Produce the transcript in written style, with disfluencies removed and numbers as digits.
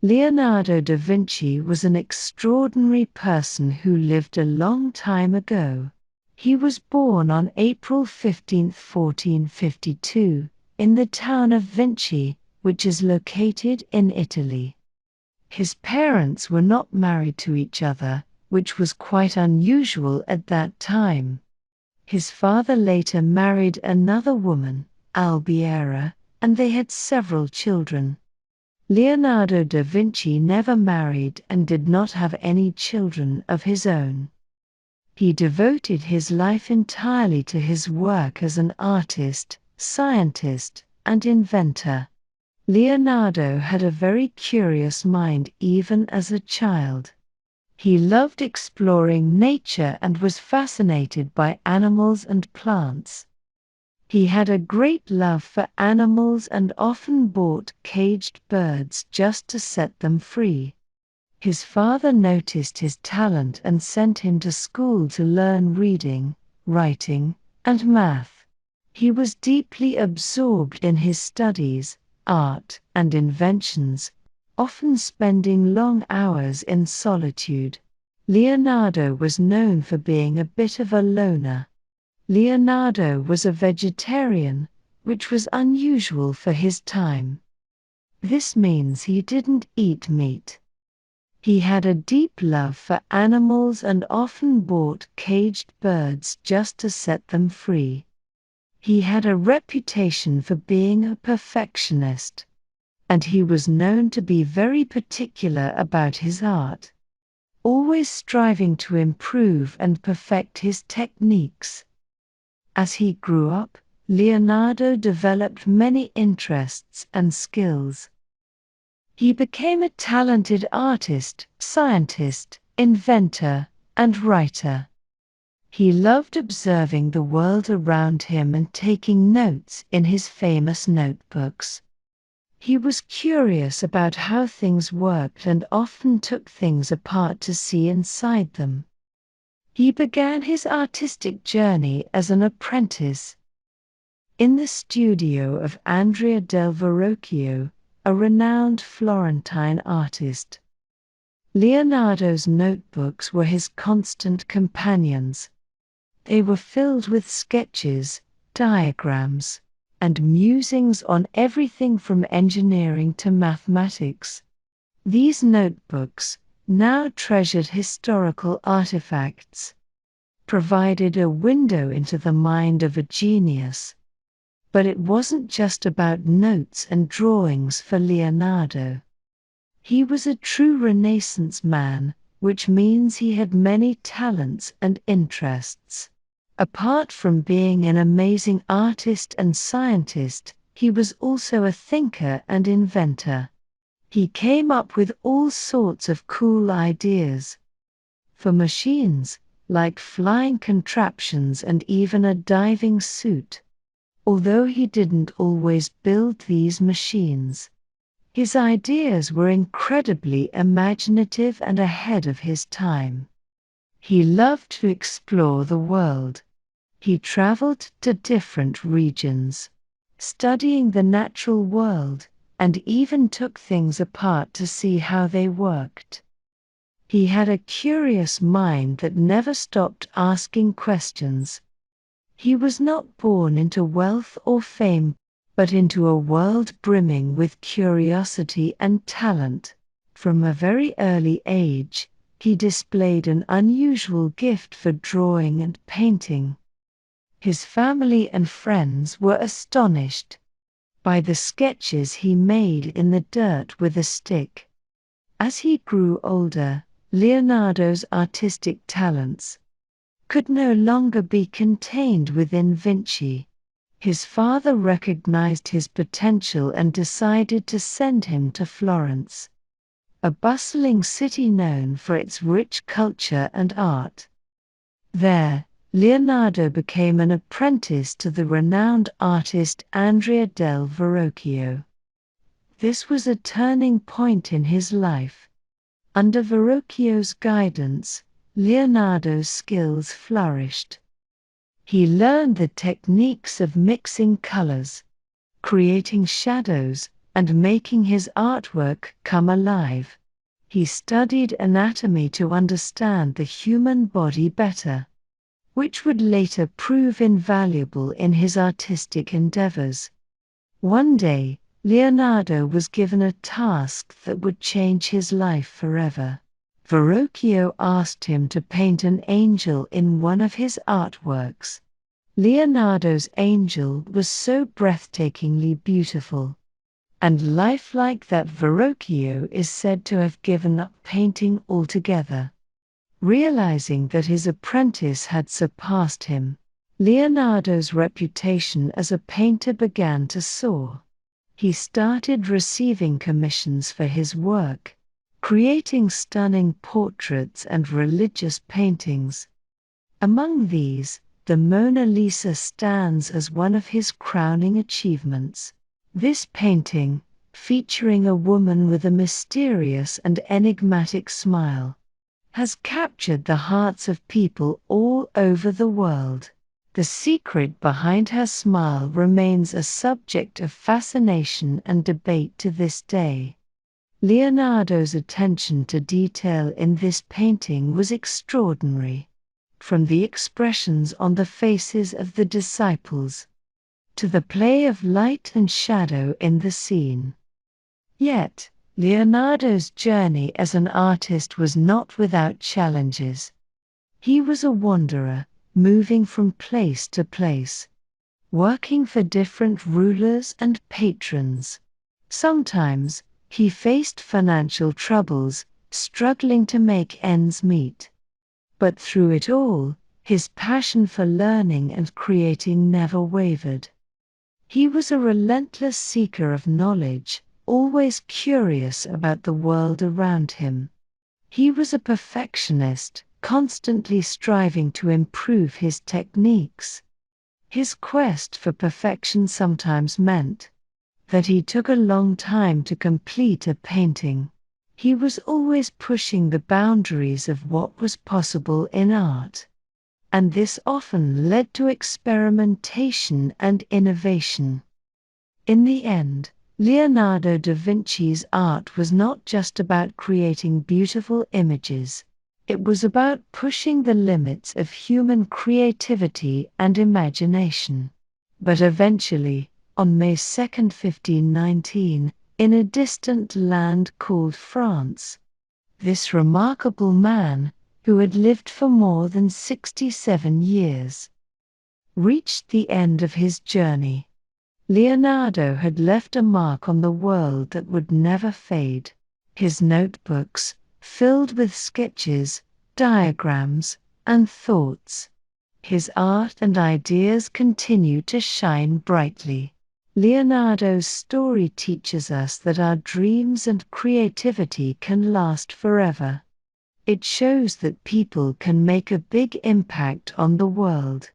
Leonardo da Vinci was an extraordinary person who lived a long time ago. He was born on April 15, 1452, in the town of Vinci, which is located in Italy. His parents were not married to each other, which was quite unusual at that time. His father later married another woman, Albiera, and they had several children. Leonardo da Vinci never married and did not have any children of his own. He devoted his life entirely to his work as an artist, scientist, and inventor. Leonardo had a very curious mind even as a child. He loved exploring nature and was fascinated by animals and plants. He had a great love for animals and often bought caged birds just to set them free. His father noticed his talent and sent him to school to learn reading, writing, and math. He was deeply absorbed in his studies, art, and inventions, often spending long hours in solitude. Leonardo was known for being a bit of a loner. Leonardo was a vegetarian, which was unusual for his time. This means he didn't eat meat. He had a deep love for animals and often bought caged birds just to set them free. He had a reputation for being a perfectionist, and he was known to be very particular about his art, always striving to improve and perfect his techniques. As he grew up, Leonardo developed many interests and skills. He became a talented artist, scientist, inventor, and writer. He loved observing the world around him and taking notes in his famous notebooks. He was curious about how things worked and often took things apart to see inside them. He began his artistic journey as an apprentice in the studio of Andrea del Verrocchio, a renowned Florentine artist. Leonardo's notebooks were his constant companions. They were filled with sketches, diagrams, and musings on everything from engineering to mathematics. These notebooks, now treasured historical artifacts, provided a window into the mind of a genius. But it wasn't just about notes and drawings for Leonardo. He was a true Renaissance man, which means he had many talents and interests. Apart from being an amazing artist and scientist, he was also a thinker and inventor. He came up with all sorts of cool ideas for machines, like flying contraptions and even a diving suit. Although he didn't always build these machines, his ideas were incredibly imaginative and ahead of his time. He loved to explore the world. He traveled to different regions, studying the natural world, and even took things apart to see how they worked. He had a curious mind that never stopped asking questions. He was not born into wealth or fame, but into a world brimming with curiosity and talent. From a very early age, he displayed an unusual gift for drawing and painting. His family and friends were astonished by the sketches he made in the dirt with a stick. As he grew older, Leonardo's artistic talents could no longer be contained within Vinci. His father recognized his potential and decided to send him to Florence, a bustling city known for its rich culture and art. There, Leonardo became an apprentice to the renowned artist Andrea del Verrocchio. This was a turning point in his life. Under Verrocchio's guidance, Leonardo's skills flourished. He learned the techniques of mixing colors, creating shadows, and making his artwork come alive. He studied anatomy to understand the human body better, which would later prove invaluable in his artistic endeavors. One day, Leonardo was given a task that would change his life forever. Verrocchio asked him to paint an angel in one of his artworks. Leonardo's angel was so breathtakingly beautiful and lifelike that Verrocchio is said to have given up painting altogether. Realizing that his apprentice had surpassed him, Leonardo's reputation as a painter began to soar. He started receiving commissions for his work, creating stunning portraits and religious paintings. Among these, the Mona Lisa stands as one of his crowning achievements. This painting, featuring a woman with a mysterious and enigmatic smile, has captured the hearts of people all over the world. The secret behind her smile remains a subject of fascination and debate to this day. Leonardo's attention to detail in this painting was extraordinary, from the expressions on the faces of the disciples to the play of light and shadow in the scene. Yet, Leonardo's journey as an artist was not without challenges. He was a wanderer, moving from place to place, working for different rulers and patrons. Sometimes, he faced financial troubles, struggling to make ends meet. But through it all, his passion for learning and creating never wavered. He was a relentless seeker of knowledge, always curious about the world around him. He was a perfectionist, constantly striving to improve his techniques. His quest for perfection sometimes meant that he took a long time to complete a painting. He was always pushing the boundaries of what was possible in art, and this often led to experimentation and innovation. In the end, Leonardo da Vinci's art was not just about creating beautiful images. It was about pushing the limits of human creativity and imagination. But eventually, on May 2, 1519, in a distant land called France, this remarkable man, who had lived for more than 67 years, reached the end of his journey. Leonardo had left a mark on the world that would never fade. His notebooks, filled with sketches, diagrams, and thoughts. His art and ideas continue to shine brightly. Leonardo's story teaches us that our dreams and creativity can last forever. It shows that people can make a big impact on the world.